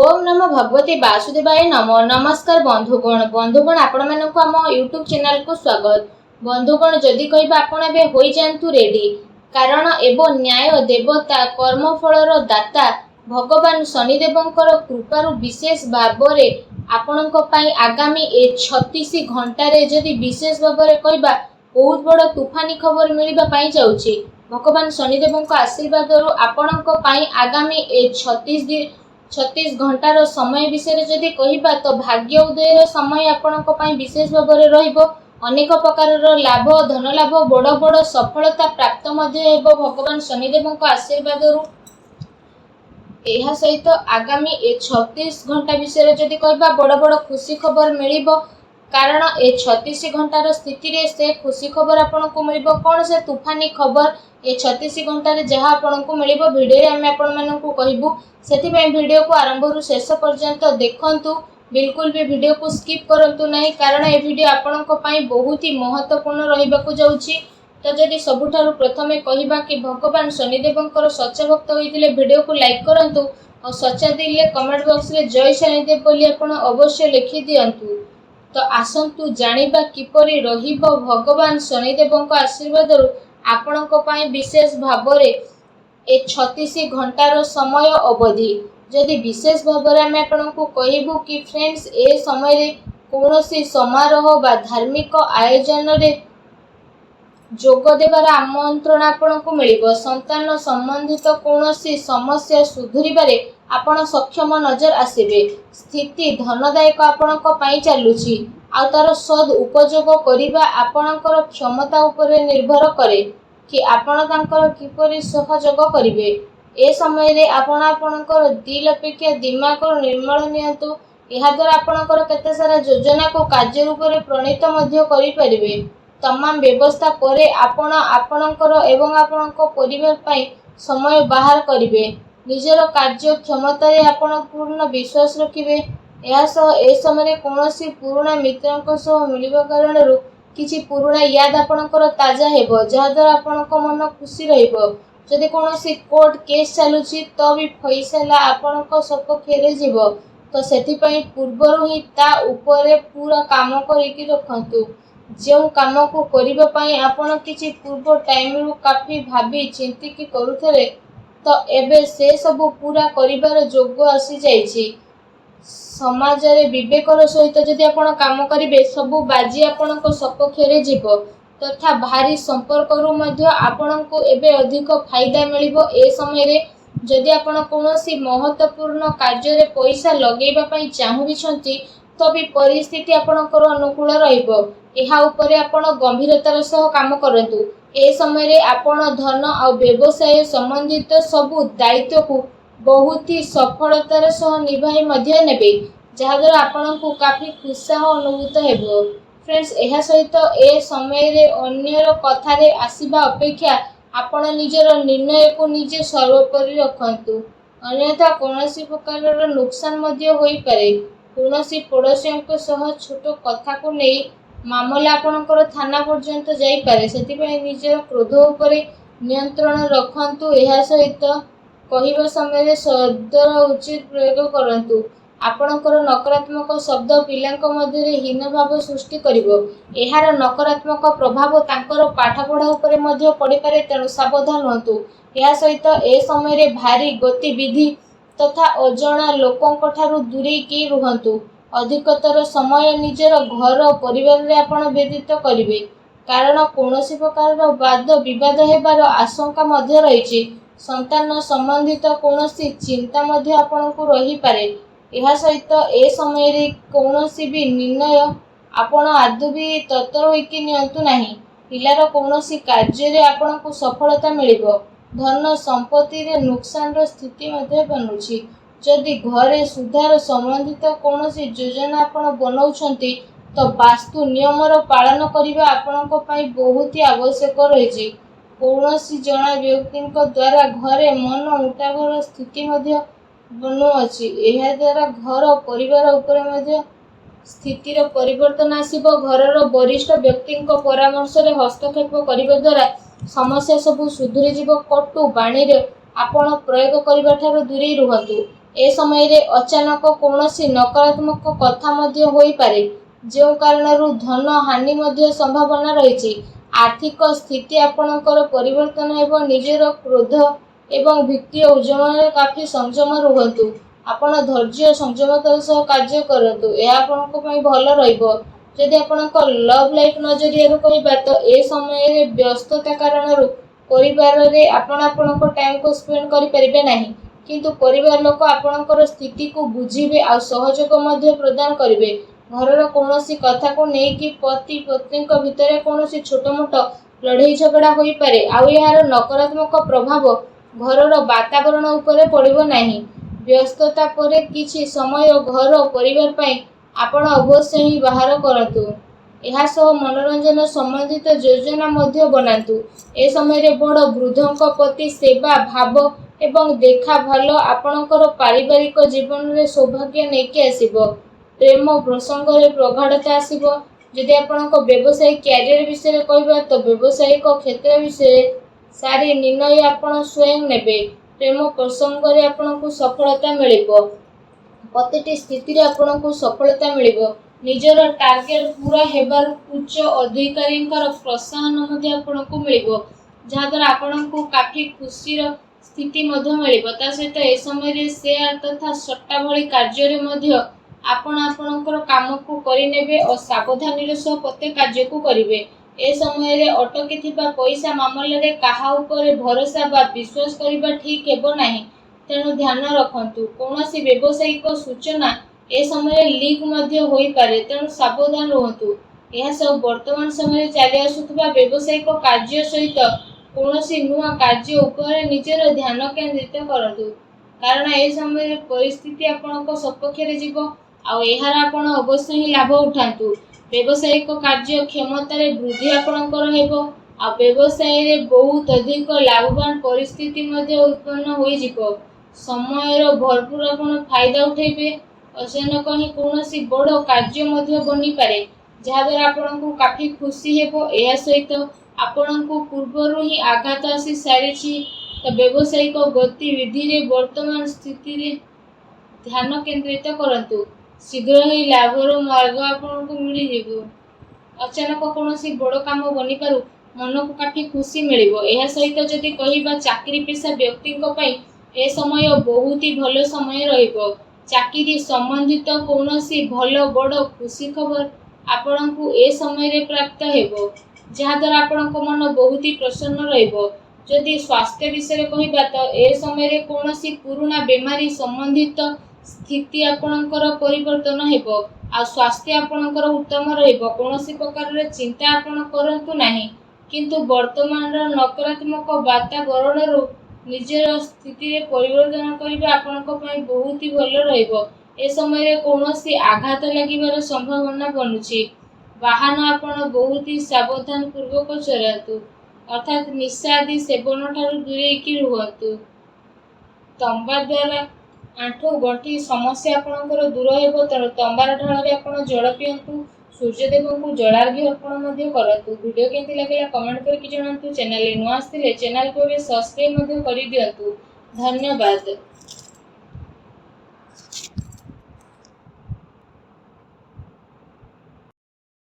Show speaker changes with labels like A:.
A: ओम नमो भगवते वासुदेवाय नमो। नमस्कार बंधुगण आपण मानक आम यूट्यूब चैनल को स्वागत। बंधुगण जदि कहबा आपण एबे होई जांतु रेडी, कारण एवं न्याय देवता कर्मफलर दाता भगवान शनिदेवंकर कृपारु विशेष भावरे आपणक पई आगामी 36 घंटारे जदि विशेष भावरे कहबा बहुत बड़ तूफानी खबर मिलबा पई जाउची। भगवान शनिदेवंक आशीर्वादरु आपणक पई आगामी 36 घंटार समय विषय जदि कहबा तो भाग्य उदयर समय आपणक पई विशेष भावरे रहिबो। अनेक प्रकार लाभ धन लाभ बड़ बड़ सफलता प्राप्त मध्य हेबो भगवान शनिदेवंक आशीर्वादरु। एहा सहित आगामी 36 घंटा विषय जदि कहबा बड़ बड़ खुशी खबर मिलिबो, कारण 36 घंटार स्थिति रे से खुशी खबर आपनको मिलिबो। कोन से तूफानी खबर 36 घंटारे जहाँ आपनको मिलिबो भिडियो रे आमे आपण माननकु कहिबु। सेथिबे भिडियो को आरंभ रु शेष पर्यंत देखंतु, बिल्कुल भी वीडियो को स्किप करंतु नहीं, कारण ए वीडियो आपनको पई बहुत ही महत्वपूर्ण रहिबाकु जाउची। तो जदि सबुठारु प्रथमे कहिबा कि भगवान शनिदेवंकर सच्चा भक्त होइतिले वीडियो को लाइक करंतु और सच्चा दिले कमेंट बॉक्स रे जय शनिदेव बोली आपण अवश्य लिखि दियंतु। तो आसंतु जानिबा किपरि रहिबो भगवान शनिदेवंक आशीर्वादरु आपणक पई विशेष भावरे 36 घंटार समय अवधि। जदि विशेष भावरे आमे आपणको कहिबु कि फ्रेंड्स ए समय रे कोनोसी समारोह बा धार्मिक आयोजन रे जोग देवार आमंत्रण आपणको मिलिबो। संतान संबंधित कोनोसी समस्या सुधुरिबारे आपण सक्षम नजर आसीबे। स्थिति धनदायक आपणक पई चालुची, आ तार सद उपयोग करिबा आपणकर क्षमता उपरे निर्भर करे कि आपण तांकर किपरि सहयोग करिवे। ए समय रे आपण आपणकर दिल अपेक्षा दिमाग निर्मल नियंतु। एहा द्वारा आपणकर केते सारा योजना को कार्य रूप रे प्रणीत मध्य करि परिबे। तमाम व्यवस्था परे आपण आपणकर एवं आपणक परिवार पई समय बाहर करिवे। निजर कार्य क्षमता रे आपण पूर्ण विश्वास रखिवे। एहा सह ए समय रे कोनोसी पुराना मित्रक सह मिलिबा कारणरु किछि पुराना याद आपणकर ताजा हेबो, जहा द्वारा आपणक मन खुशी रहिबो। जदि कोनोसी कोर्ट केस चालुची तो भी फैसला आपणक सपक्ष रे जीवो, तो सेति पई पूर्वरु ही ता ऊपरे पूरा काम करिकि रखंतु। जो काम को करिबा पई आपण किछि पूर्व टाइम रु काफी भाबी चिंती कि करूथले, तो एबे से सब पूरा करिबार जोग आसी जाईछि। समाज रे विवेकर सहित जदि आपण काम करिवे सबु बाजी आपणक सपक्ष रे जीवो, तथा भारी संपर्क रु मध्य आपणको एबे अधिक फायदा मिलिबो। ए समय रे जदि आपण कोनोसी महत्वपूर्ण कार्य रे पैसा लगेबा पई चाहुबिछंती, तो भी परिस्थिति आपणकर अनुकूल रहिबो। एहा उपरे आपण गंभीरतार सह काम करंतु। ए समय रे आपण धन आ व्यवसाय संबंधित सबु दायित्व को बहुत ही सफलतार सह निभाई मध्य नेबे, जहा द्वारा आपणको काफी उत्साह अनुभूत हेबो। फ्रेंड्स एहा सहित ए समय रे अन्यर कथारे आसीबा अपेक्षा आपण निजर निर्णय को निजे सर्वोपरि रखंतु, अन्यथा कोनोसी प्रकारर नुकसान मध्य होई पारे। कोनोसी पड़ोसियों सह छोट कथा को नै मामला आपणकर थाना पर्यंत जाई पारे। सेति पई निजर क्रोध उपरे नियंत्रण रखंतु। एहा सहित कहिबा समय रे शब्दर उचित प्रयोग करंतु। आपणकर नकारात्मक शब्द पिलांक मध्य रे हीन भाव सृष्टि करिवो। एहार नकारात्मक प्रभाव तांकर पाठपढ़ा उपरे मध्य पड़ी पारे, तेणु सावधान रहंतु। एहा सहित ए समय रे भारी गतिविधि तथा अजणा लोकंक ठारू दूरे की रुहंतु। अधिकतर समय निजर घर परिवार रे आपण व्यतीत करिवे, कारण कोनोसी प्रकार वाद विवाद हेबार आशंका मध्य रहिछि। संतान संबंधित कोनोसी चिंता मध्य आपणको रही पारे। एहा सहित ए समय रे कोनोसी भी निर्णय आपण आदु भी तत्पर होइकि नियंतु नाही। पिलार कोनोसी कार्य रे आपणको सफलता मिलिबो। धन संपत्ति रे नुकसान रो स्थिति मध्य बनुछि। जदि घरे सुधार संबंधित कोनोसी योजना आपण बनाउछंती, तो वास्तु नियम रो पालन करिबा आपणको पई बहुत ही आवश्यक रहिछि। कोनोसी जणा व्यक्तिक द्वारा घरे मन उठावर स्थिति मध्य बनुअछि। एहा द्वारा घर परिवार उपरे मध्य स्थितिर परिवर्तन आसीबो। घरर वरिष्ठ व्यक्तिक परामर्श रे हस्तक्षेप करिबा द्वारा समस्या सब सुधुरी जीवो। कटु बाणी रे आपण प्रयोग करिबा ठारू दूरे रुहंतु। ए समय अचानक कौनसी नकारात्मक कथा मध्य होई पारे, जो कारणरू धन हानि मध्य संभावना रही। आर्थिक स्थिति आपणकर परिवर्तन एवं निजर क्रोध एवं वित्तीय उद्यम काफी संयम रुहतु। आपण धैर्य संयमतार सह कार्य करतु, यह आपणक पई भल रहिबो। जदि आपणक लव लाइफ नजरिया कहबा तो ए समय व्यस्तता कारणरू परिवार रे आपणक टाइम को स्पेंड करि परिबे नाही, किंतु परिवार लोक आपणकर स्थिति को बुझिबे आ सहयोग मध्य प्रदान करिवे। घरर कौनसी कथा को नहीं कि पति पत्नी भितर कौनसी छोट मोट लड़ाई झगड़ा होई पारे, आउ यार नकारात्मक प्रभाव घरर वातावरण उपरे पड़िबो नाही। व्यस्तता परे किछि समय घर परिवार पई आपण अवश्य ही बाहर करतु। यह सह मनोरंजन संबंधित योजना मध्य बनातु। ए समय रे बड़ वृद्धों प्रति सेवा भाव एवं देखा भाल आपणकर पारिवारिक जीवन रे सौभाग्य नेकी आसीबो। प्रेम प्रसंग रे प्रगाढ़ता आसीबो। जदि आपणक व्यवसायिक कैरियर विषय कहबा तो व्यवसायिक क्षेत्र विषय सारी निर्णय आपण स्वयं नेबे। प्रेम प्रसंग रे आपणक सफलता मिलिबो। प्रतिटी स्थिति रे आपणक सफलता मिलिबो। निजर टार्गेट पूरा हेबार उच्च अधिकारी प्रोत्साहन मध्य आपणक मिलिबो, जहाँ द्वारा आपणक काफी खुशीर स्थिति मध्य मिलिबो। ता सहित ए समय रे शेयर तथा सट्टा भली कार्य रे मध्य आपण आपणकर काम को करिनेबे और सावधानी सह प्रत्येक कार्य को करिवे। ए समय रे अटकी थिबा पैसा मामला रे काहा उपरे भरोसा बा विश्वास करिबा ठीक हेबो नाही, तेणु ध्यान रखंतु। कौनसी व्यावसायिक सूचना ए समय लीक मध्य होई पारे, तेणु सावधान रहंतु। यह सब वर्तमान समय चली आसुथिबा व्यावसायिक कार्य सहित कौनसी नुआ कार्य उपरे निजर ध्यान केंद्रित करंतु, कारण ए समय परिस्थिति आपणक सपक्ष रे जीवो आ एहार आपण अवश्य ही लाभ उठांतु। व्यावसायिक कार्य क्षमता रे वृद्धि आपणकर हेबो आ व्यवसाय रे बहुत अधिक लाभवान परिस्थिति मध्य उत्पन्न होई जीवो। समय भरपूर आपण फायदा उठेबे। अचानक ही कौनसी बड़ कार्य मध्य बनी पारे, जहाँ द्वारा आपको काफी खुशी हेबो। यह सहित आपको पूर्वर ही आघात आसी सारी, तो व्यावसायिक गतिविधि रे वर्तमान स्थिति रे ध्यान केंद्रित करंतु। शीघ्र ही लाभर मार्ग आपको मिल जीवो। अचानक कौनसी बड़ काम बनी पारु, मन को काफी खुशी मिलिबो। यह सहित जदि कहिबा चाकरी पेशा व्यक्ति ए समय बहुत ही भल समय रहिबो। चाकरी संबंधित कौनसी भल बड़ खुशी खबर आपको ए समय रे प्राप्त हेबो, जहाँ द्वारा आपणक मन बहुत ही प्रसन्न रहिबो। जदि स्वास्थ्य विषय कहिबा तो ए समय रे कौनसी पुराना बीमारी संबंधित स्थिति आपणकर परिवर्तन हेबो आ स्वास्थ्य आपणकर उत्तम रहिबो। कौनसी प्रकार रे चिंता आपण करंतु नाही, किंतु वर्तमान नकारात्मक वातावरण रो निजर स्थिति रे परिवर्तन करिबा आपणक पई बहुत ही भल रहिबो। ए समय रे कौनसी आघात लागिबार संभावना बनुछि। वाहन आपण बहुत ही सावधान पूर्वक चलातु, अर्थात निशा आदि सेवन ठारू दूरेकी रुहतु। तंबा द्वारा आंठू गंठी समस्या आपणकर दूर हेबो, तेणु तंबार ढाल रे आपण जल पियंतु। सूर्यदेव को जलार्घ्य अर्पण मध्य करतु। वीडियो केमती लागला कमेंट करके जणांतु। चैनल नुआ आस्थिले चैनल को सब्सक्राइब मध्य करि दियंतु। धन्यवाद।